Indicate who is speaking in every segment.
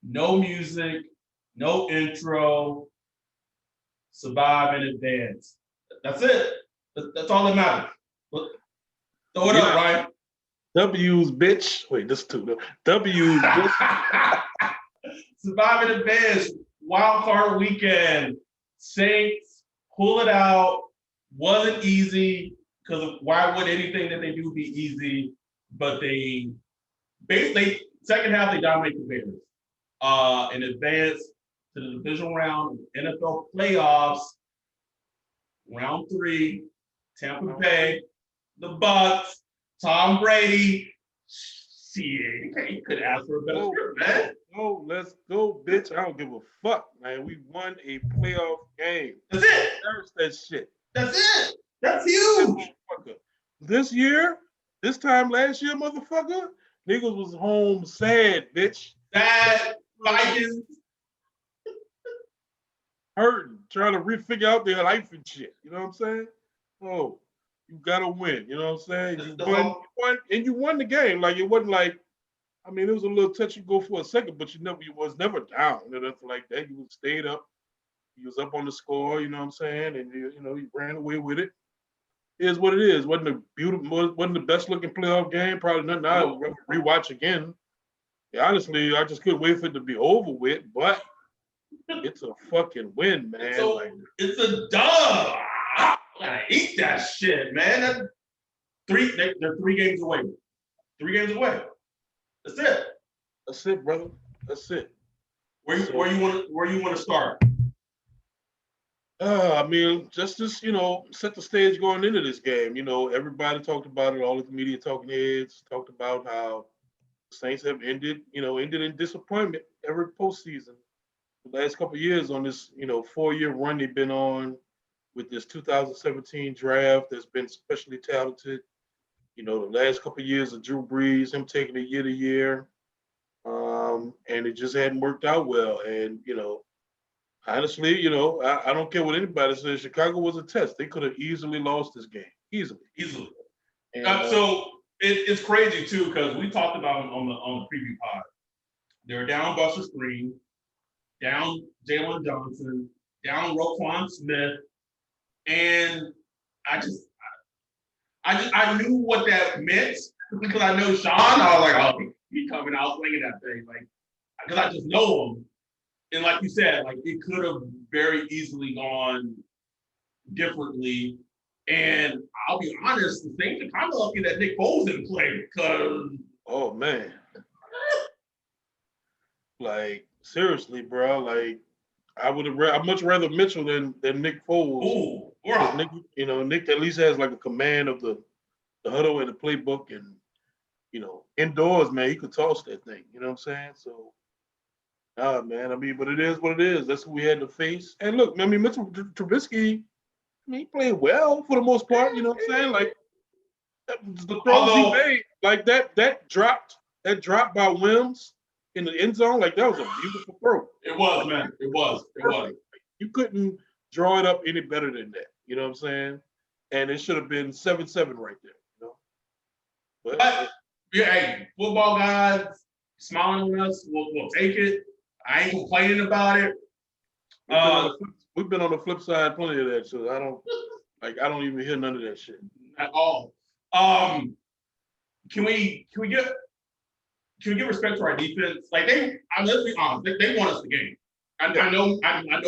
Speaker 1: no music, no intro, survive in advance. That's it. That's all that matters. Throw it up,
Speaker 2: Yeah.
Speaker 1: Ryan.
Speaker 2: W's, bitch. Wait, this two. W's, bitch.
Speaker 1: Survive in advance. Wild card weekend. Saints pull it out. Wasn't easy because why would anything that they do be easy? But they basically second half they dominate the Bears. In advance to the divisional round, NFL playoffs, round 3, Tampa Bay, the Bucks, Tom Brady. Shit, you could ask for a better script, man.
Speaker 2: No, let's go, bitch. I don't give a fuck, man. We won a playoff game.
Speaker 1: That's it.
Speaker 2: There's that shit.
Speaker 1: That's it. That's huge.
Speaker 2: This year, this time last year, motherfucker, niggas was home sad, bitch.
Speaker 1: Sad Vikings.
Speaker 2: Hurting, trying to refigure out their life and shit. You know what I'm saying? Oh, you gotta win. You know what I'm saying? You won, and you won the game. Like it wasn't like, I mean, it was a little touch and go for a second, but you was never down or nothing like that. You stayed up. You was up on the score. You know what I'm saying? And you ran away with it. It is what it is. Wasn't the best looking playoff game. Probably nothing I'll rewatch again. Yeah, honestly, I just couldn't wait for it to be over with. But it's a fucking win, man.
Speaker 1: It's a dub. I gotta eat that shit, man. They're 3 games away. 3 games away. That's it.
Speaker 2: That's it, brother. That's it.
Speaker 1: Where you want to start?
Speaker 2: I mean, just set the stage going into this game. Everybody talked about it. All the media talking heads talked about how the Saints have ended in disappointment every postseason. The last couple of years on this, 4-year run they've been on with this 2017 draft that's been especially talented. The last couple of years of Drew Brees, him taking it year to year, and it just hadn't worked out well. And honestly, I don't care what anybody says. Chicago was a test. They could have easily lost this game, easily.
Speaker 1: And, so it's crazy too because we talked about it on the preview pod. They're down Buster Screen, down Jalen Johnson, down Roquan Smith, and I knew what that meant because I know Sean. I was like, oh, he coming out swinging that thing, like because I just know him. And like you said, like it could have very easily gone differently. And I'll be honest, the Saints are kind of lucky that Nick Foles didn't play because.
Speaker 2: Oh man. Like seriously, bro. Like I'd much rather Mitchell than Nick Foles.
Speaker 1: Ooh, right.
Speaker 2: Nick at least has like a command of the huddle and the playbook, and indoors, man, he could toss that thing. You know what I'm saying? So, man. I mean, but it is what it is. That's who we had to face. And look, I mean, Mitchell Trubisky, I mean, he played well for the most part. You know what I'm saying? Like the throws he made, like that dropped by Wims in the end zone, like that was a beautiful throw.
Speaker 1: It was, man. It was.
Speaker 2: You couldn't draw it up any better than that. You know what I'm saying? And it should have been 7-7 right there.
Speaker 1: But yeah, hey, football guys smiling on us. We'll take it. I ain't complaining about it.
Speaker 2: We've been on the flip side plenty of that, so I don't even hear none of that shit
Speaker 1: at all. Can we give respect to our defense? Like let's be honest, they won us the game. I know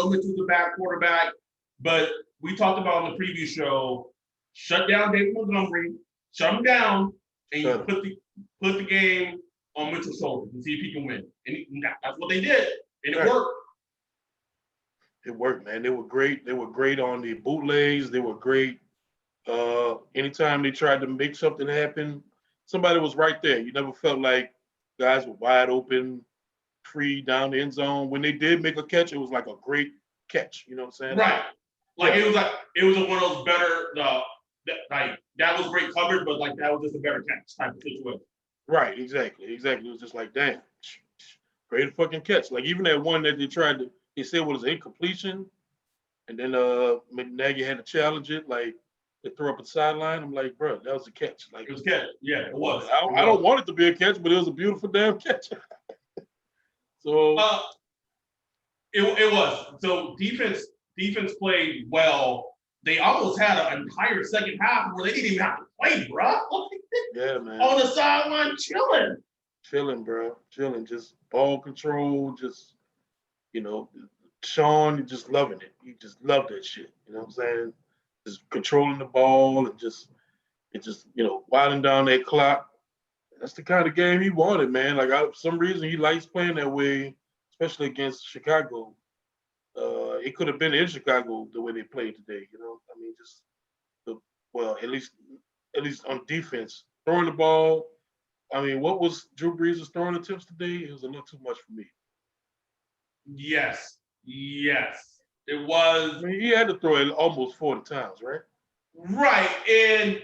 Speaker 1: Mitchell's a bad quarterback, but we talked about on the preview show, shut down David Montgomery, shut him down, and you put the game on Mitchell's shoulders and see if he can win. And that's what they did, and it worked.
Speaker 2: It worked, man. They were great. They were great on the bootlegs. They were great. Anytime they tried to make something happen, somebody was right there. You never felt like guys were wide open, free down the end zone. When they did make a catch, it was like a great catch. You know what I'm saying?
Speaker 1: Right. It was one of those better that was great coverage, but like that was just a better catch type of situation.
Speaker 2: Right. Exactly. It was just like, damn, great fucking catch. Like even that one that they said was incompletion, and then Nagy had to challenge it, like they throw up a sideline. I'm like, bro, that was a catch. Like
Speaker 1: it was a catch. Yeah, it was.
Speaker 2: I don't want it to be a catch, but it was a beautiful damn catch. So
Speaker 1: it was. So defense played well. They almost had an entire second half where they didn't even have to play, bro.
Speaker 2: yeah, man.
Speaker 1: On the sideline chilling.
Speaker 2: Chilling, bro. Chilling. Just ball control. Just, Sean, just loving it. He just loved that shit. You know what I'm saying? Just controlling the ball and just winding down that clock. That's the kind of game he wanted, man. Like, for some reason, he likes playing that way, especially against Chicago. It could have been in Chicago the way they played today. I mean, just at least on defense, throwing the ball. I mean, what was Drew Brees' throwing attempts today? It was a little too much for me.
Speaker 1: Yes. It
Speaker 2: I
Speaker 1: was.
Speaker 2: mean, he had to throw it almost 40 times, right?
Speaker 1: Right. And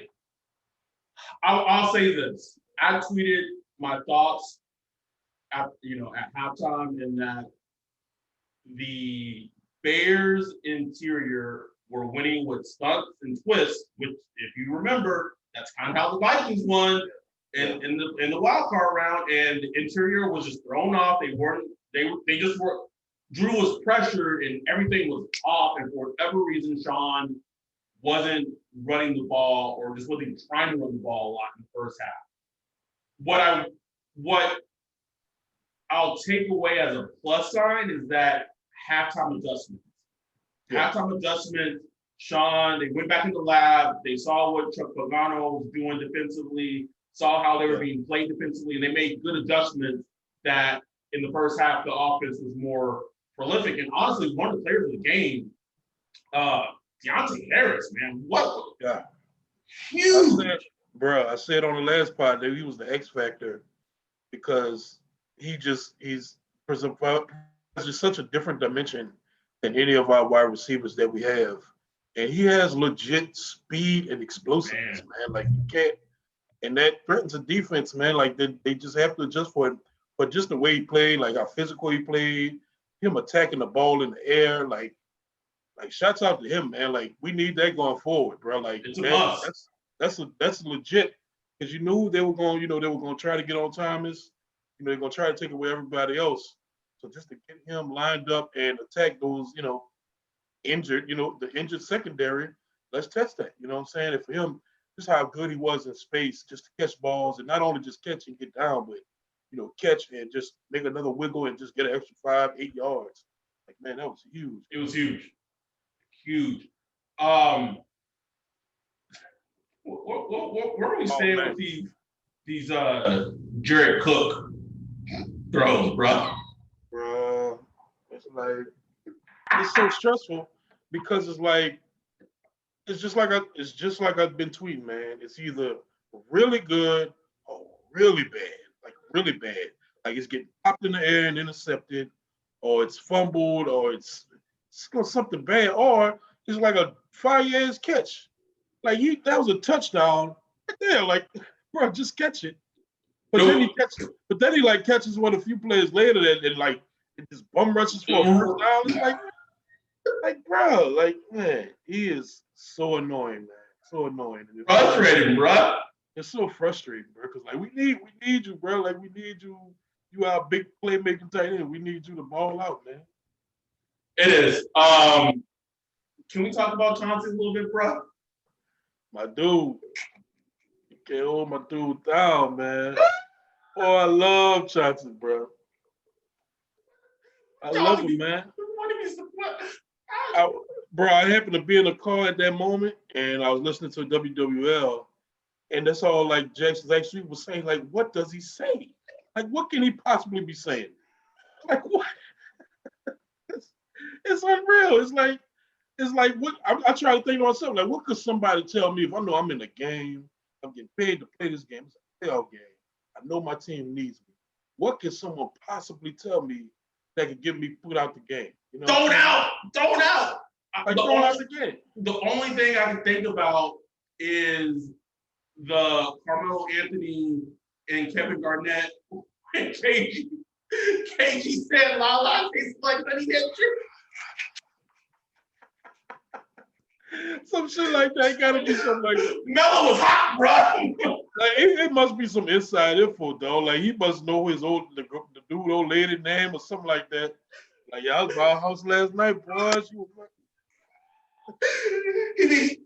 Speaker 1: I'll say this. I tweeted my thoughts at halftime in that the Bears interior were winning with stunts and twists, which, if you remember, that's kind of how the Vikings won in the wild card round. And the interior was just thrown off. They just were. Drew was pressured and everything was off. And for whatever reason, Sean wasn't running the ball or just wasn't trying to run the ball a lot in the first half. What I'll take away as a plus sign is that halftime adjustments.
Speaker 2: Yeah.
Speaker 1: Halftime adjustments, Sean, they went back in the lab, they saw what Chuck Pagano was doing defensively, saw how they were being played defensively, and they made good adjustments that in the first half the offense was more prolific. And honestly, one of the players of the game, Deontay Harris, man, what?
Speaker 2: Yeah.
Speaker 1: Huge.
Speaker 2: I said on the last part that he was the X factor because he's just such a different dimension than any of our wide receivers that we have. And he has legit speed and explosiveness, man. Like, you can't, and that threatens a defense, man. Like, they just have to adjust for it. But just the way he played, like how physical he played, him attacking the ball in the air, like shouts out to him, man. Like, we need that going forward, bro. Like, that's legit. Because you knew they were going to try to get on Thomas. They're going to try to take away everybody else. So just to get him lined up and attack those, injured, the injured secondary, let's test that. You know what I'm saying? And for him, just how good he was in space, just to catch balls and not only just catch and get down, but, catch and just make another wiggle and just get an extra 5-8 yards. Like, man, that was huge.
Speaker 1: It was huge. Huge. Where are we staying with these Jared Cook throws, bro?
Speaker 2: Bro, it's so stressful because it's just like I've been tweeting, man. It's either really good or really bad, like really bad. Like, it's getting popped in the air and intercepted, or it's fumbled, or it's something bad, or it's like a fire-ass catch. Like, that was a touchdown right there. Like, bro, just catch it. But then he catches one a few plays later and it just bum rushes for a first down. It's like, bro, like, man, he is so annoying, man. So annoying.
Speaker 1: Frustrating, bro.
Speaker 2: It's so frustrating, bro. Because we need you, bro. Like, we need you. You are a big playmaking tight end. We need you to ball out, man.
Speaker 1: It is. Can we talk about Chauncey a little bit, bro?
Speaker 2: My dude. You can't hold my dude down, man. Oh, I love Chauncey, bro. I love him, man. I happened to be in a car at that moment, and I was listening to WWL, and that's all, like, Jackson actually was saying, like, what does he say? Like, what can he possibly be saying? Like, what? It's unreal. It's like what I try to think to myself, like, what could somebody tell me if I know I'm in a game, I'm getting paid to play this game, it's a playoff game, I know my team needs me. What can someone possibly tell me that could get me put out the game?
Speaker 1: Thrown out.
Speaker 2: Like, thrown out the game.
Speaker 1: The only thing I can think about is the Carmelo Anthony and Kevin Garnett and KG. KG said, "La tastes like honey nut drink."
Speaker 2: Some shit like that. Gotta be something like that.
Speaker 1: Melo was hot, bro.
Speaker 2: Like, it must be some inside info, though. Like, he must know the dude old lady name or something like that. Like, yeah, I was by her house last night, boy. She was like,
Speaker 1: He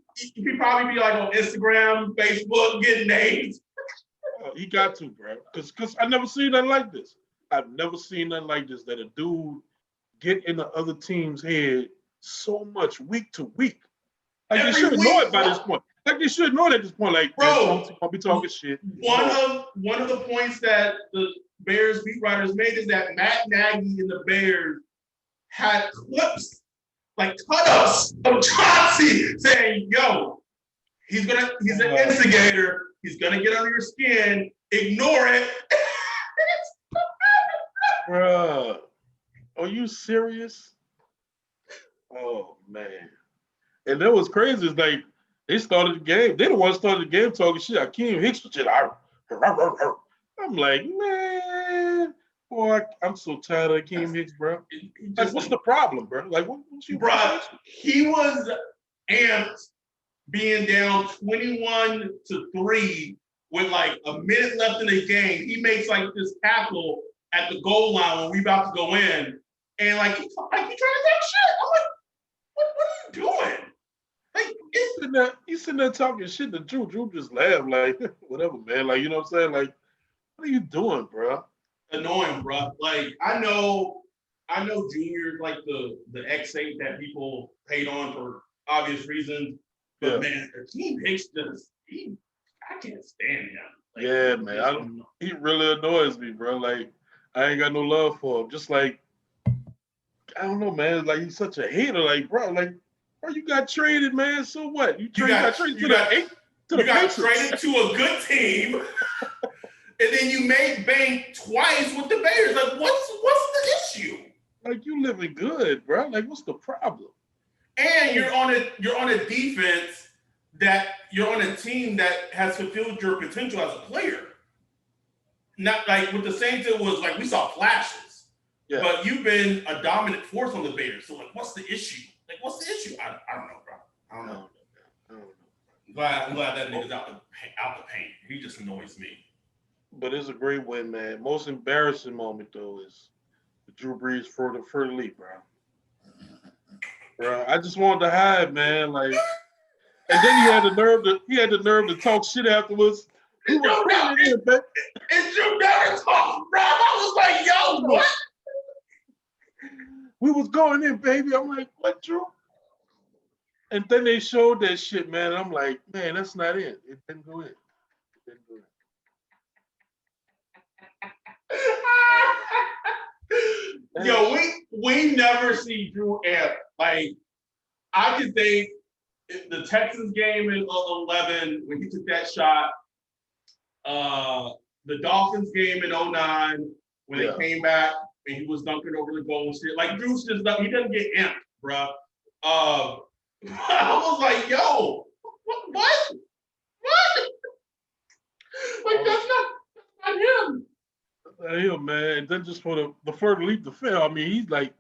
Speaker 1: probably be like on Instagram, Facebook, getting names.
Speaker 2: he got to, bro. Cause I never seen nothing like this. I've never seen nothing like this. That a dude get in the other team's head so much week to week. Like they
Speaker 1: Every
Speaker 2: should know
Speaker 1: week,
Speaker 2: it by this point. Like they should know it at this point. Like,
Speaker 1: bro.
Speaker 2: Chauncey gonna be talking shit.
Speaker 1: One of the points that the Bears beat writers made is that Matt Nagy and the Bears had clips, like cut-ups of Chauncey saying, yo, he's an instigator, he's gonna get under your skin, ignore it.
Speaker 2: Bruh, are you serious? Oh man. And that was crazy. It's like they started the game. They the ones started the game talking shit. Akeem Hicks was just I'm like, man, boy, I'm so tired of Akeem Hicks, bro. Like, what's the problem, bro? Like, what's you,
Speaker 1: bro? He was amped being down 21-3 with like a minute left in the game. He makes like this tackle at the goal line when we about to go in, and like he trying to take shit. I'm like, what are you doing? Like,
Speaker 2: he's sitting there talking shit to Drew. Drew just laughed, like, whatever, man. Like, you know what I'm saying? Like, what are you doing, bro?
Speaker 1: Annoying, bro. Like, I know Junior's like the X8 that people hate on for obvious reasons. But man, Akeem Hicks I can't stand him. Like,
Speaker 2: yeah, man. He really annoys me, bro. Like, I ain't got no love for him. Just like, I don't know, man. Like, he's such a hater. Like, bro, you got traded, man. So what? You got traded to
Speaker 1: traded to a good team, and then you made bank twice with the Bears. Like, what's the issue?
Speaker 2: Like, you living good, bro. Like, what's the problem?
Speaker 1: And you're on a defense that you're on a team that has fulfilled your potential as a player. Not like with the Saints, it was like we saw flashes, but you've been a dominant force on the Bears. So like, what's the issue? Like, what's the issue? I don't know, bro. I don't know. I'm glad that nigga's out the paint. He just annoys me.
Speaker 2: But it's a great win, man. Most embarrassing moment though is the Drew Brees for the lead, bro. Bro, I just wanted to hide, man. Like, and then he had the nerve to talk shit afterwards.
Speaker 1: And Drew never talked, bro. I was like, yo, what?
Speaker 2: We was going in, baby. I'm like, what, Drew? And then they showed that shit, man. I'm like, man, that's not it. It didn't go in.
Speaker 1: Yo, we never see Drew amp. Like, I could think the Texans game in 11 when he took that shot, the Dolphins game in 09 when they came back and he was dunking over the goal and shit. Like, Drew's just he doesn't get amped, bro. I was like, yo, what? Like, that's not him.
Speaker 2: Him, man. And then just for the further leap to fail, I mean, he's like,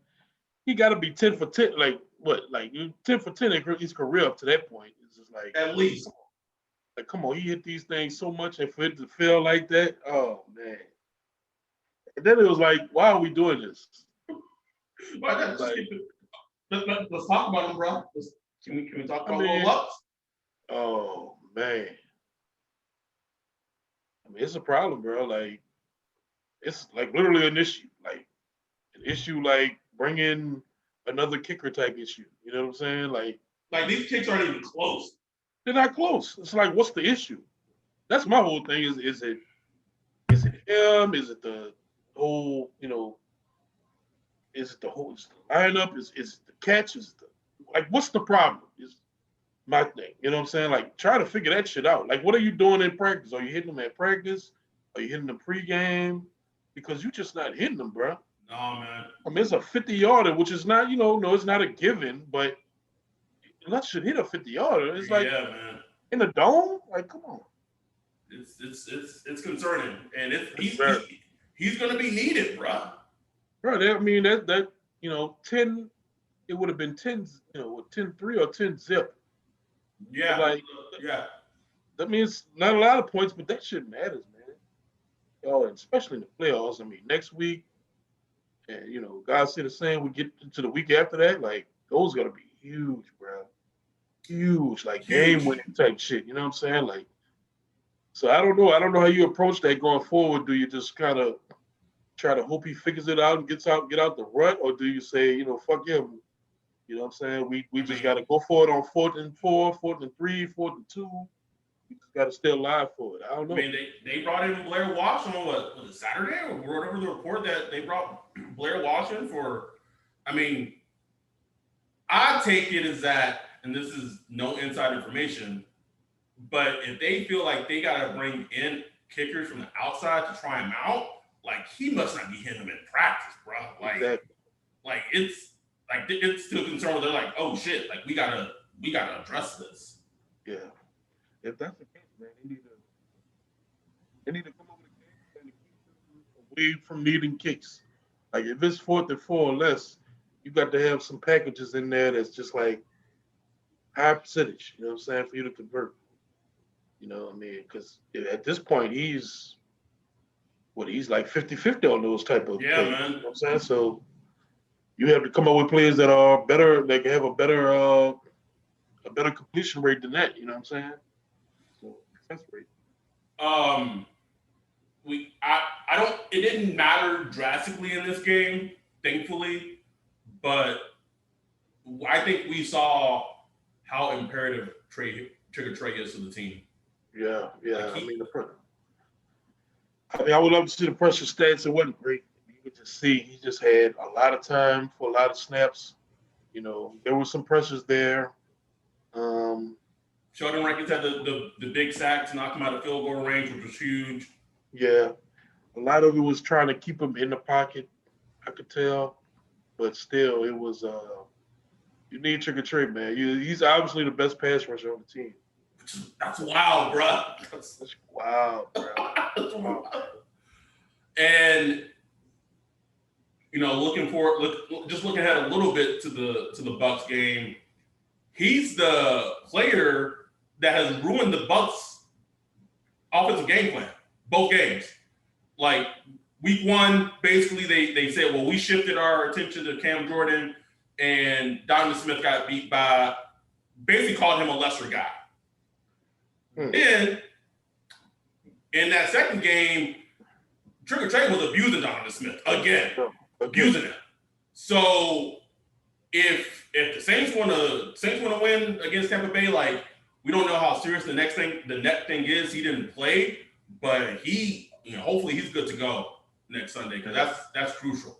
Speaker 2: he got to be 10 for 10. Like, what? Like, 10 for 10 in his career up to that point. It's just like,
Speaker 1: at least.
Speaker 2: Like, come on, he hit these things so much, and for it to fail like that, oh, man. And then it was like, why are we doing this?
Speaker 1: Let's talk about him, bro. Can we talk about roll-ups?
Speaker 2: Oh, man. I mean, it's a problem, bro. Like, it's like literally an issue. Like, an issue like bringing another kicker type issue. You know what I'm saying? Like
Speaker 1: these kicks aren't even close.
Speaker 2: They're not close. It's like, what's the issue? That's my whole thing. Is it him? Is it the whole, is it the lineup? Is it the catch? Like, what's the problem? Is my thing. You know what I'm saying? Like, try to figure that shit out. Like, what are you doing in practice? Are you hitting them at practice? Are you hitting them pregame? Because you're just not hitting them, bro.
Speaker 1: No, man.
Speaker 2: I mean, it's a 50-yarder, which is not, no, it's not a given, but let's should hit a 50-yarder. It's like,
Speaker 1: yeah, man.
Speaker 2: In the dome? Like, come on.
Speaker 1: It's concerning, and he's going to be needed, bro.
Speaker 2: Bro, I mean that 10. It would have been 10, 10-3 or 10-zip.
Speaker 1: Yeah,
Speaker 2: like, that means not a lot of points, but that shit matters, man. Oh, and especially in the playoffs. I mean, next week And God said the same. We get to the week after that, like those gonna be huge, bro. Huge, like game
Speaker 1: Huge.
Speaker 2: winning type shit. You know what I'm saying? Like, so I don't know. I don't know how you approach that going forward. Do you just kind of try to hope he figures it out and get out the rut, or do you say, fuck him? You know what I'm saying? We
Speaker 1: I
Speaker 2: just
Speaker 1: mean,
Speaker 2: got to go for it on 4th and 4, 4th and 3, 4th and 2. We just got to stay alive for it. I don't
Speaker 1: I
Speaker 2: know.
Speaker 1: mean, they brought in Blair Walsh on what was it, Saturday or whatever the report that they brought Blair Walsh in for. I mean, I take it as that, and this is no inside information, but if they feel like they got to bring in kickers from the outside to try him out, like he must not be hitting them in practice, bro.
Speaker 2: Exactly.
Speaker 1: It's to a concern where they're like, oh shit, like we gotta address this.
Speaker 2: Yeah. If that's the case, man, they need to come up with a game plan to keep them away from needing kicks. Like if it's 4th and 4 or less, you got to have some packages in there that's just like high percentage. You know what I'm saying? For you to convert. I mean, because at this point he's like 50-50 on those type of
Speaker 1: Yeah,
Speaker 2: plays. You know
Speaker 1: man.
Speaker 2: what I'm saying? So you have to come up with players that are better, that can have a better completion rate than that. You know what I'm saying? So success rate.
Speaker 1: Um, I don't. It didn't matter drastically in this game, thankfully, but I think we saw how imperative Trigger Trey is to the team.
Speaker 2: Yeah,
Speaker 1: Like
Speaker 2: yeah. I
Speaker 1: he,
Speaker 2: mean, I would love to see the pressure stats. It wasn't great. You could just see he just had a lot of time for a lot of snaps. There were some pressures there. Um,
Speaker 1: Sheldon Rankins had the big sack to knock him out of field goal range, which was huge.
Speaker 2: yeah, a lot of it was trying to keep him in the pocket. I could tell, but still, it was. You need Trigger Trey, man. He's obviously the best pass rusher on the team.
Speaker 1: That's wild, bro.
Speaker 2: That's wow, bro.
Speaker 1: That's
Speaker 2: Wow.
Speaker 1: wild. And just looking ahead a little bit to the Bucks game. He's the player that has ruined the Bucks offensive game plan both games. Like week one, basically they said, well, we shifted our attention to Cam Jordan, and Donovan Smith got beat by basically called him a lesser guy.
Speaker 2: Hmm.
Speaker 1: Then in that second game, Trigger Trey was abusing Donovan Smith again, abusing him. So if the Saints want to win against Tampa Bay, like we don't know how serious the net thing is. He didn't play, but hopefully he's good to go next Sunday because that's crucial.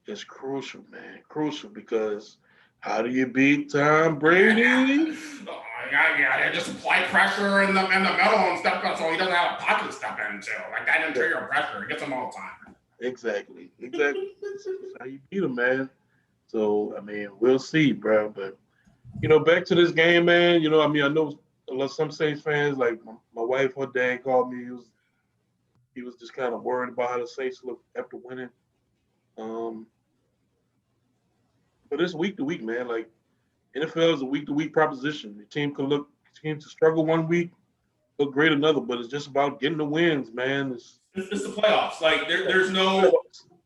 Speaker 2: It's crucial, man. Crucial because how do you beat Tom Brady?
Speaker 1: Yeah, just apply pressure in the middle and step up so he doesn't have a pocket to step into. Like that interior pressure, he gets them all the time.
Speaker 2: Exactly. That's how you beat him, man. So I mean, we'll see, bro. But back to this game, man. I mean, I know some Saints fans, like my wife, her dad called me. He was just kind of worried about how the Saints look after winning. Um, but it's week to week, man. Like NFL is a week to week proposition. The team to struggle one week, look great another. But it's just about getting the wins, man.
Speaker 1: It's the playoffs. Like there's no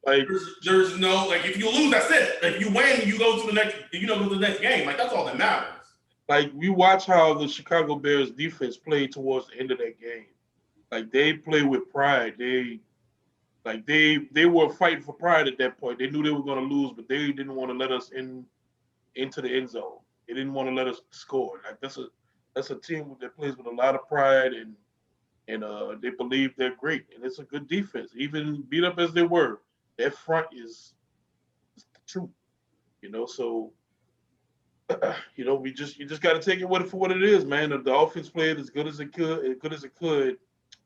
Speaker 2: like
Speaker 1: there's no like if you lose, that's it. If you win, you go to the next game. Like that's all that matters.
Speaker 2: Like we watch how the Chicago Bears defense played towards the end of that game. Like they play with pride. They were fighting for pride at that point. They knew they were going to lose, but they didn't want to let us into the end zone. They didn't want to let us score. Like that's a team that plays with a lot of pride and they believe they're great and it's a good defense. Even beat up as they were, their front is the truth. So you just got to take it for what it is, man. If the offense played as good as it could,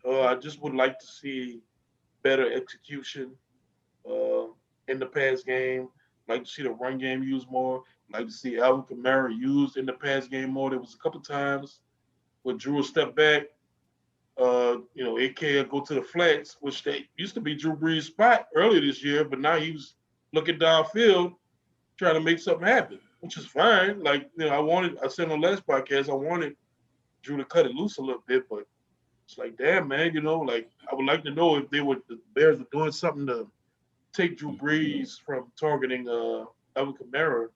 Speaker 2: I just would like to see better execution uh, in the pass game. Like to see the run game used more. Like to see Alvin Kamara used in the pass game more. There was a couple times where Drew will step back. AK will go to the flats, which they used to be Drew Brees' spot earlier this year, but now he was looking downfield trying to make something happen, which is fine. Like, I said on the last podcast, I wanted Drew to cut it loose a little bit, but it's like, damn, man, like I would like to know if the Bears were doing something to take Drew Brees from targeting Alvin Kamara.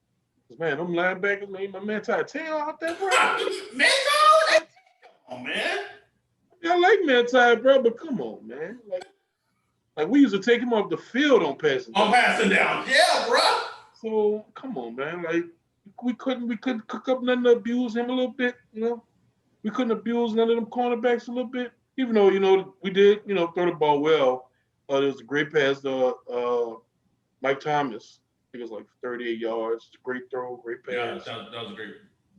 Speaker 2: Because, man, them linebackers, man, my man tried to tail out there, bro.
Speaker 1: Oh man.
Speaker 2: Yeah, I like Manti, bro, but come on, man. Like we used to take him off the field on passing.
Speaker 1: I'm passing down. Yeah, bro.
Speaker 2: So come on, man. Like we couldn't cook up nothing to abuse him a little bit, you know. We couldn't abuse none of them cornerbacks a little bit, even though we did, throw the ball well. There was a great pass to Mike Thomas. I think it was like 38 yards. Great throw, great pass.
Speaker 1: Yeah, that was a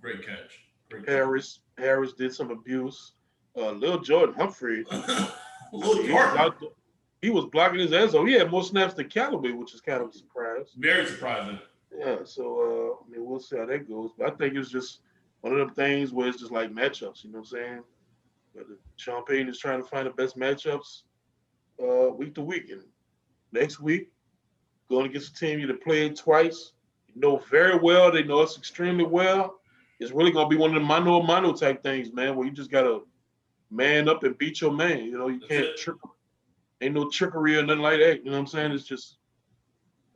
Speaker 1: great catch. Great
Speaker 2: Harris did some abuse. Lil Jordan Humphrey.
Speaker 1: Lil Jordan.
Speaker 2: He was blocking his ass off. He had more snaps than Callaway, which is kind of a surprise.
Speaker 1: Very surprising.
Speaker 2: Yeah, so we'll see how that goes. But I think it's just one of them things where it's just like matchups, you know what I'm saying? But Sean Payton is trying to find the best matchups week to week. And next week, going against a team you played twice, you know very well, they know us extremely well. It's really going to be one of the mano type things, man, where you just got to man up and beat your man. You can't trick. Ain't no trickery or nothing like that. You know what I'm saying? It's just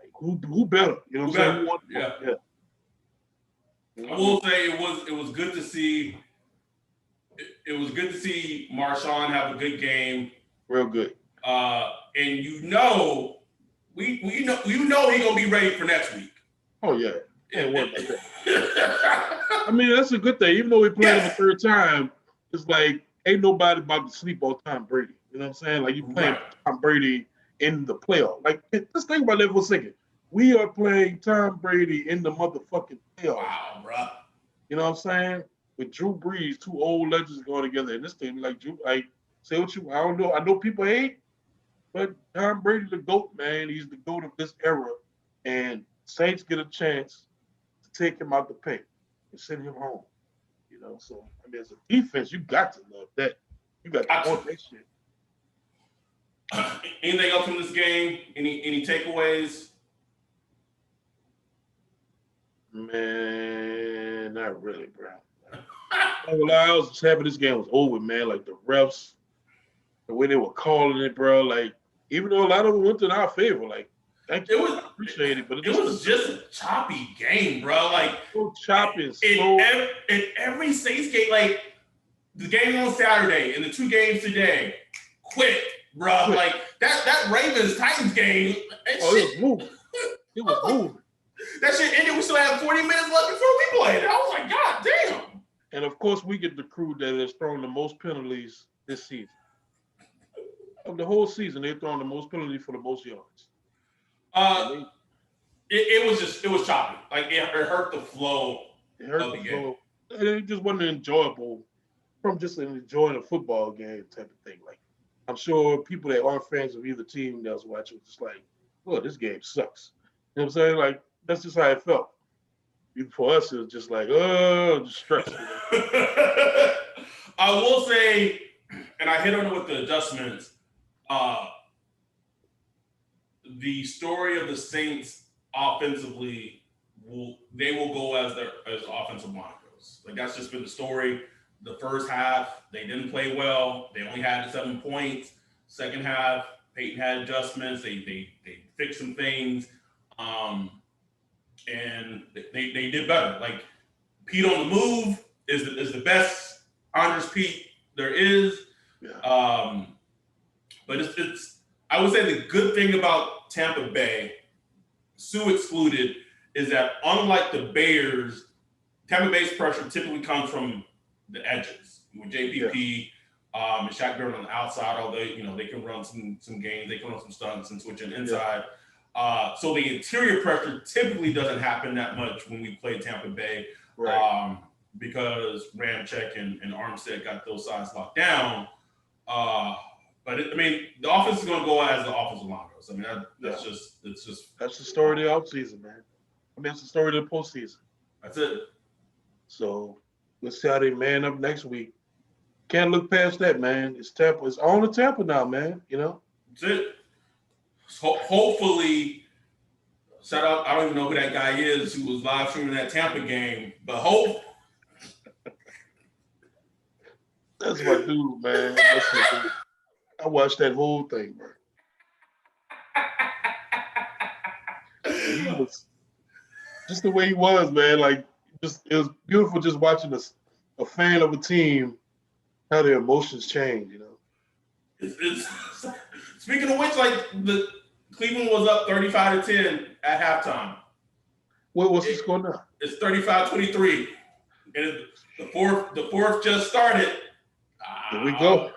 Speaker 2: like who better? You know what I'm saying?
Speaker 1: Yeah. I will say it was good to see. It was good to see Marshawn have a good game.
Speaker 2: Real good.
Speaker 1: And we know he's gonna be ready for next week.
Speaker 2: Oh yeah. Can't worry about that. I mean, that's a good thing. Even though we played him a third time, it's like ain't nobody about to sleep on Tom Brady. You know what I'm saying? Like you playing Tom Brady in the playoff. Like just think about that for a second. We are playing Tom Brady in the motherfucking playoff.
Speaker 1: Wow, bro.
Speaker 2: You know what I'm saying? With Drew Brees, two old legends going together, and this thing say what you. I don't know. I know people hate, but Tom Brady's the GOAT, man. He's the GOAT of this era, and Saints get a chance to take him out the paint and send him home. So I mean, as a defense, you got to love that. You got to want that shit.
Speaker 1: Anything else from this game? Any takeaways?
Speaker 2: Man, not really, bro. I was just happy this game was over, man. Like the refs, the way they were calling it, bro. Like even though a lot of them went in our favor, like thank you, I appreciate it. But
Speaker 1: it was just a choppy game, bro. Like
Speaker 2: so choppy,
Speaker 1: in every Saints game, like the game on Saturday and the two games today, quick. Bro, like that Ravens Titans game.
Speaker 2: It was moving. It was moving.
Speaker 1: That shit ended. We still had 40 minutes left before we played. I was like, God damn.
Speaker 2: And of course, we get the crew that has thrown the most penalties this season. Of the whole season, they've thrown the most penalties for the most yards.
Speaker 1: It was choppy. Like it hurt the flow.
Speaker 2: It hurt the flow. It just wasn't enjoyable from just enjoying a football game type of thing. Like. I'm sure people that aren't fans of either team that was watching was just like, oh, this game sucks. You know what I'm saying? Like, that's just how it felt. Even for us, it was just like, oh, just stress.
Speaker 1: I will say, and I hit on it with the adjustments, the story of the Saints offensively, they will go as offensive line goes. Like, that's just been the story. The first half, they didn't play well. They only had 7 points. Second half, Peyton had adjustments. They fixed some things, and they did better. Like Pete on the move is the best Andres Pete there is. Yeah. But it's I would say the good thing about Tampa Bay, Sue excluded, is that unlike the Bears, Tampa Bay's pressure typically comes from the edges with JPP and Shaq Barrett on the outside, although they can run some games, they can run some stunts and switch in inside. So the interior pressure typically doesn't happen that much when we play Tampa Bay, right? Because Ramczyk and Armstead got those sides locked down. But the offense is going to go as the offensive line goes. I mean, that's the
Speaker 2: story of the offseason, man. I mean, it's the story of the postseason.
Speaker 1: That's it.
Speaker 2: So let's see how they man up next week. Can't look past that, man. It's Tampa. It's on to Tampa now, man.
Speaker 1: That's it. So hopefully, shout out. I don't even know who that guy is who was live streaming that Tampa game, but hope.
Speaker 2: That's my dude, man. That's my dude. I watched that whole thing, bro. He was just the way he was, man. Like, just it was beautiful just watching a fan of a team how their emotions change.
Speaker 1: It's, speaking of which, like the Cleveland was up 35-10 at halftime.
Speaker 2: What's the score now?
Speaker 1: It's 35-23. And the fourth just started.
Speaker 2: Here we go.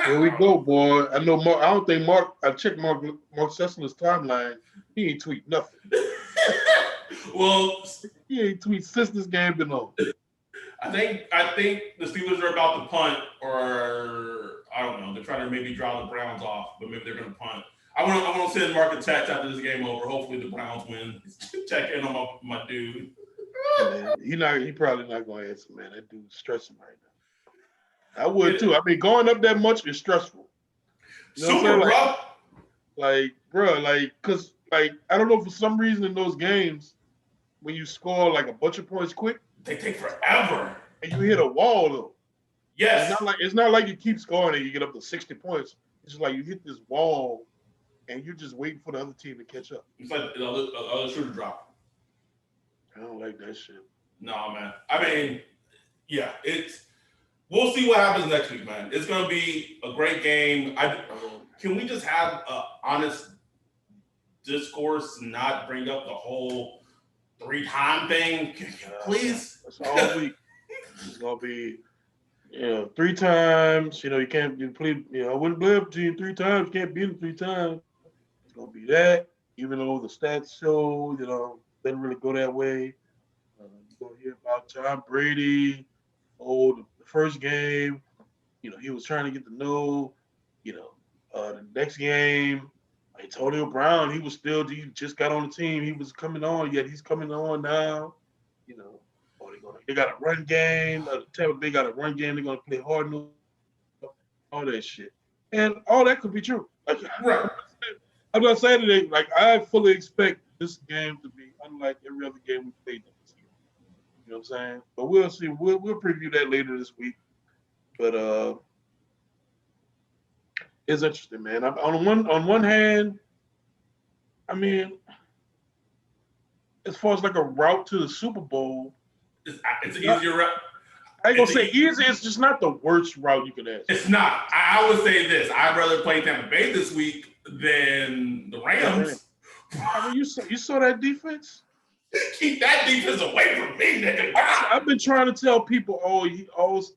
Speaker 2: Here we go, boy. I know Mark. I don't think Mark. I checked Mark Sessler's timeline. He ain't tweet nothing.
Speaker 1: Well,
Speaker 2: he ain't tweet since this game been on.
Speaker 1: I think the Steelers are about to punt, or I don't know. They're trying to maybe draw the Browns off, but maybe they're going to punt. I want to send Mark a text after this game over. Hopefully the Browns win. Check in on my dude.
Speaker 2: Man, he probably not going to answer, man. That dude's stressing right now. I would too. I mean, going up that much is stressful.
Speaker 1: You know super, bro.
Speaker 2: Because I don't know, for some reason in those games, when you score like a bunch of points quick,
Speaker 1: they take forever.
Speaker 2: And you hit a wall though.
Speaker 1: Yes.
Speaker 2: It's not like you keep scoring and you get up to 60 points. It's just like you hit this wall and you're just waiting for the other team to catch up.
Speaker 1: It's like the other shooter drop.
Speaker 2: I don't like that shit.
Speaker 1: No, man. I mean, yeah, we'll see what happens next week, man. It's gonna be a great game. Can we just have an honest discourse and not bring up the whole 3-time thing, please?
Speaker 2: That's all week. It's gonna be, 3 times. You can't play. I wouldn't play up to you 3 times. You can't beat them 3 times. It's gonna be that. Even though the stats show, doesn't really go that way. You're gonna hear about Tom Brady. The first game, he was trying to get to know. The next game, Antonio Brown, he just got on the team. He was coming on, yet he's coming on now. They got a run game. Tampa Bay got a run game. They're gonna play hard, all that shit, and all that could be true.
Speaker 1: Right.
Speaker 2: I'm not saying today. I fully expect this game to be unlike every other game we played this year. You know what I'm saying? But we'll see. We'll preview that later this week. But it's interesting, man. On one hand, I mean, as far as like a route to the Super Bowl,
Speaker 1: it's an easier route.
Speaker 2: I ain't gonna say easy. It's just not the worst route you could ask.
Speaker 1: It's not. I would say this: I'd rather play Tampa Bay this week than the Rams.
Speaker 2: I mean, you saw that defense.
Speaker 1: Keep that defense away from me, nigga.
Speaker 2: I've been trying to tell people, he always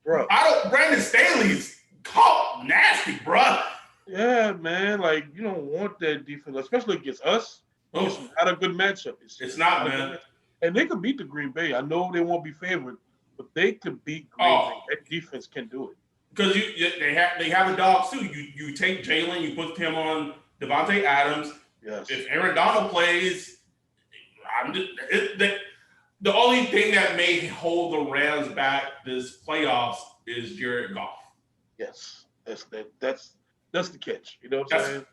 Speaker 2: bro.
Speaker 1: Brandon Staley's caught nasty, bro.
Speaker 2: Yeah, man. You don't want that defense, especially against us. It's not a good matchup.
Speaker 1: It's not, man.
Speaker 2: And they could beat the Green Bay. I know they won't be favored, but they could beat Green Bay. That defense can do it.
Speaker 1: Because they have a dog too. You take Jalen, you put him on Devontae Adams.
Speaker 2: Yes.
Speaker 1: If Aaron Donald plays, the only thing that may hold the Rams back this playoffs is Jared Goff.
Speaker 2: Yes, that's the catch. You know what I'm saying?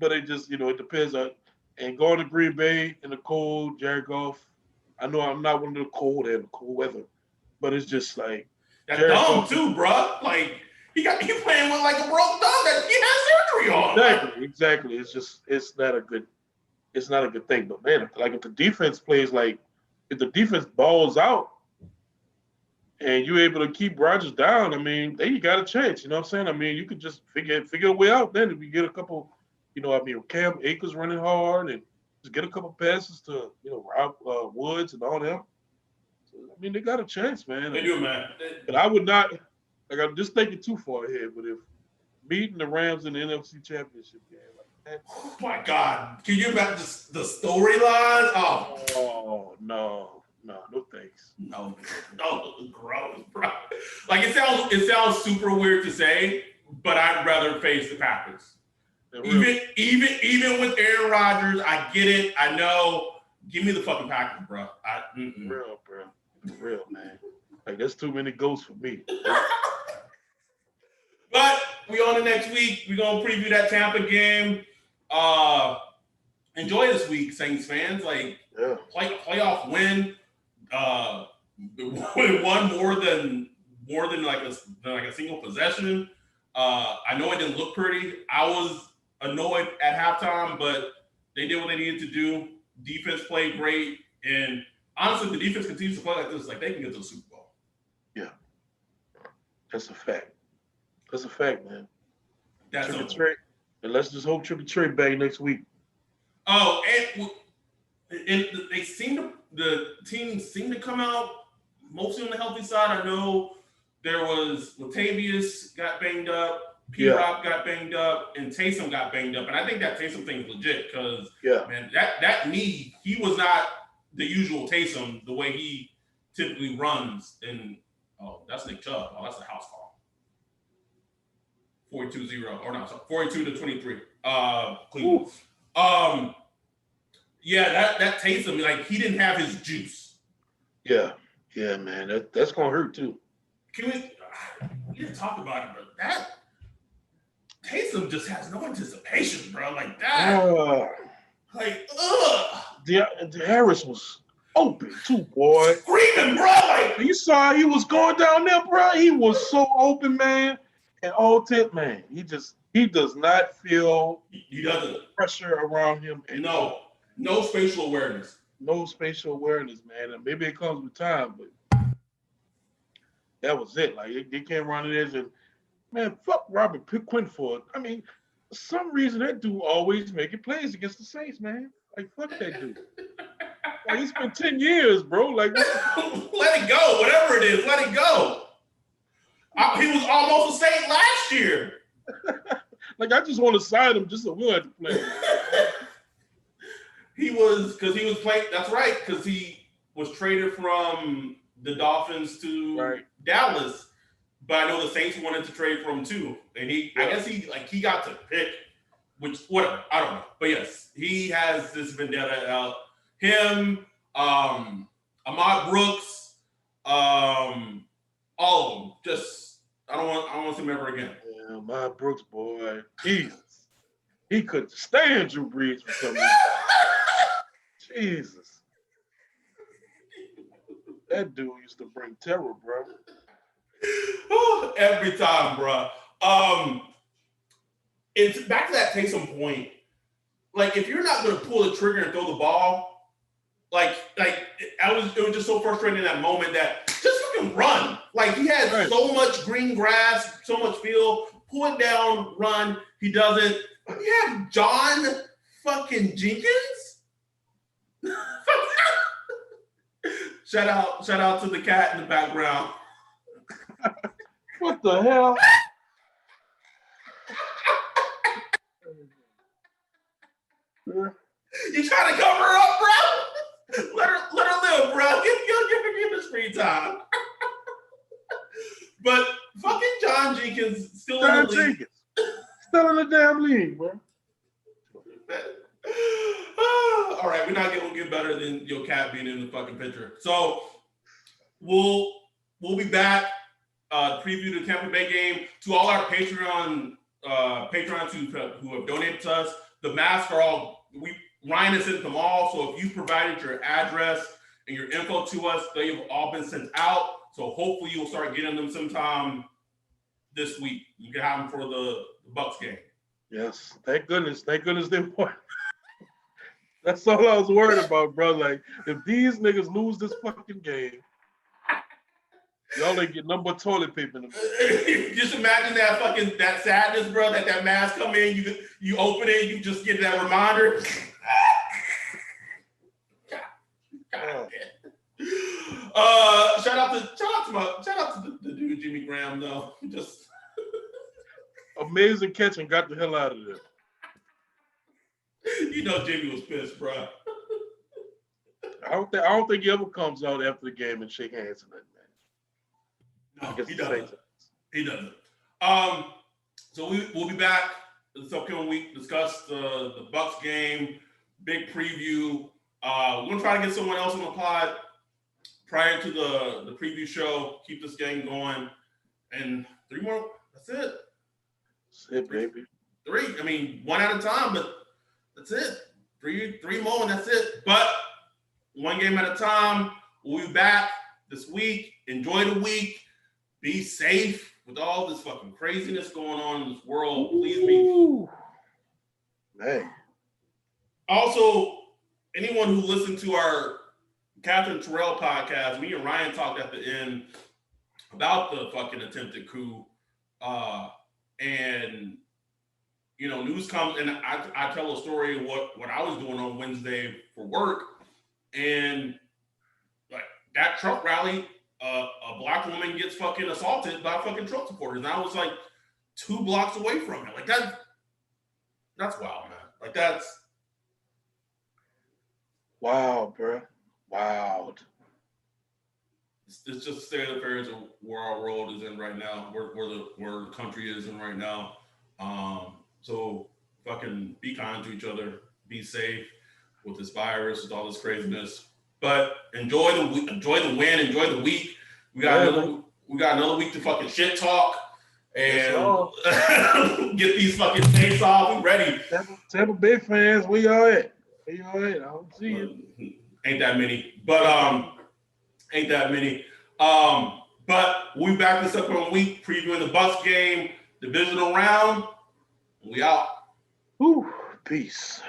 Speaker 2: But it just it depends on. And going to Green Bay in the cold, Jared Goff. I know I'm not one of the cold weather, but it's just like
Speaker 1: that thumb too, bro. He playing with a broke thumb that he had surgery on.
Speaker 2: Exactly. It's not a good thing. But man, if the defense plays if the defense balls out and you're able to keep Rodgers down, I mean, then you got a chance. You know what I'm saying? I mean, you could just figure a way out. Then if you get a couple, Cam Akers running hard and just get a couple passes to Rob Woods and all them. So, I mean, they got a chance, man.
Speaker 1: They do, man.
Speaker 2: But I would not. I'm just thinking too far ahead. But if beating the Rams in the NFC Championship game like that,
Speaker 1: oh my God! Can you imagine the storyline?
Speaker 2: Oh no, thanks.
Speaker 1: No, gross, bro. It sounds super weird to say, but I'd rather face the Packers. Even with Aaron Rodgers, I get it. I know. Give me the fucking Packers, bro.
Speaker 2: Real, man. That's too many ghosts for me.
Speaker 1: But we on the next week. We're gonna preview that Tampa game. Enjoy this week, Saints fans. Playoff win. Won more than a single possession. I know it didn't look pretty. I was annoyed at halftime, but They did what they needed to do. Defense played great, and honestly, the defense continues to play like this. Like they can get to the Super Bowl.
Speaker 2: Yeah, that's a fact. That's a fact, man.
Speaker 1: That's
Speaker 2: Trick or
Speaker 1: simple.
Speaker 2: treat. And let's just hope Trick or treat back next week.
Speaker 1: Oh, and they seem to the team seemed to come out mostly on the healthy side. I know there was Latavius got banged up, P-Rob got banged up, and Taysom got banged up. And I think that Taysom thing is legit because man, that knee, he was not the usual Taysom the way he typically runs. And that's Nick Chubb. Oh, that's a house call. 42-0 or no, sorry, 42-23. Cleveland. Yeah, that Taysom, like he didn't have his juice.
Speaker 2: Yeah, man, that's gonna hurt too.
Speaker 1: We didn't talk about it, but that Taysom just has no anticipation, bro. Like that,
Speaker 2: Harris was open too, boy.
Speaker 1: Screaming, bro. Like
Speaker 2: you saw he was going down there, bro. He was so open, man. And all tip, man. He does not feel
Speaker 1: he doesn't
Speaker 2: pressure around him.
Speaker 1: No spatial awareness.
Speaker 2: No spatial awareness, man. And maybe it comes with time, but that was it. Like they came around the edge and man, fuck Robert Quinford. I mean, for some reason that dude always making plays against the Saints, man. Like fuck that dude. Like he spent 10 years, bro. Like
Speaker 1: let it go. Whatever it is, let it go. He was almost a Saint last year.
Speaker 2: Like I just want to sign him just so we'll have to play.
Speaker 1: He was playing. That's right, because he was traded from the Dolphins to Dallas. But I know the Saints wanted to trade for him too, and I guess he got to pick which whatever I don't know. But yes, he has this vendetta out. Him, Ahmad Brooks, all of them. Just I don't want to see him ever again.
Speaker 2: Yeah, Ahmad Brooks, boy, Jesus, he couldn't stand Drew Brees for some reason. Jesus. That dude used to bring terror, bro.
Speaker 1: Every time, bro. It's back to that Taysom point. Like, if you're not going to pull the trigger and throw the ball, it was just so frustrating in that moment that just fucking run. Like, he had so much green grass, so much field. Pull it down, run. He doesn't. You have John fucking Jenkins? Shout out to the cat in the background.
Speaker 2: What the hell?
Speaker 1: You trying to cover her up, bro? Let her live, bro. Give her free time. But fucking John Jenkins still in the league.
Speaker 2: Still in the damn league, bro.
Speaker 1: All right, we're not gonna get better than your cat being in the fucking picture. So we'll be back. Preview the Tampa Bay game. To all our patrons who have donated to us, the masks are all Ryan has sent them all. So if you provided your address and your info to us, they've all been sent out. So hopefully you'll start getting them sometime this week. You can have them for the Bucks game.
Speaker 2: Yes, thank goodness they won. That's all I was worried about, bro. Like if these niggas lose this fucking game, y'all ain't get number toilet paper in the
Speaker 1: Just imagine that sadness, bro. That mask come in, you open it, you just get that reminder. Shout out to the dude Jimmy Graham though. Just
Speaker 2: amazing catch and got the hell out of there.
Speaker 1: You know Jimmy was pissed, bro.
Speaker 2: I don't think he ever comes out after the game and shake hands and that, man.
Speaker 1: No, he doesn't. He doesn't. So we'll be back this upcoming week, discuss the Bucks game, big preview. We're gonna try to get someone else on the pod prior to the preview show. Keep this game going, and 3 more. That's it.
Speaker 2: That's it, baby.
Speaker 1: 3. I mean, 1 at a time, but that's it. 3 more, and that's it. But 1 game at a time. We'll be back this week. Enjoy the week. Be safe with all this fucking craziness going on in this world. Please be.
Speaker 2: Man.
Speaker 1: Also, anyone who listened to our Catherine Terrell podcast, me and Ryan talked at the end about the fucking attempted coup. And news comes, and I tell a story of what I was doing on Wednesday for work, and like that Trump rally, a black woman gets fucking assaulted by fucking Trump supporters, and I was like 2 blocks away from it. Like that's wild, man. Like that's
Speaker 2: Wow, bro. Wow.
Speaker 1: it's just the state of affairs of where our world is in right now, where the country is in right now. So fucking be kind to each other, be safe with this virus, with all this craziness. But enjoy the win, enjoy the week. We got another week to fucking shit talk and get these fucking dates off. We ready.
Speaker 2: Tampa Bay fans, we all right. We all right. I don't see you.
Speaker 1: Ain't that many, but ain't that many. But we'll be back this upcoming week previewing the Bucks game, divisional round. We out.
Speaker 2: Whew, peace.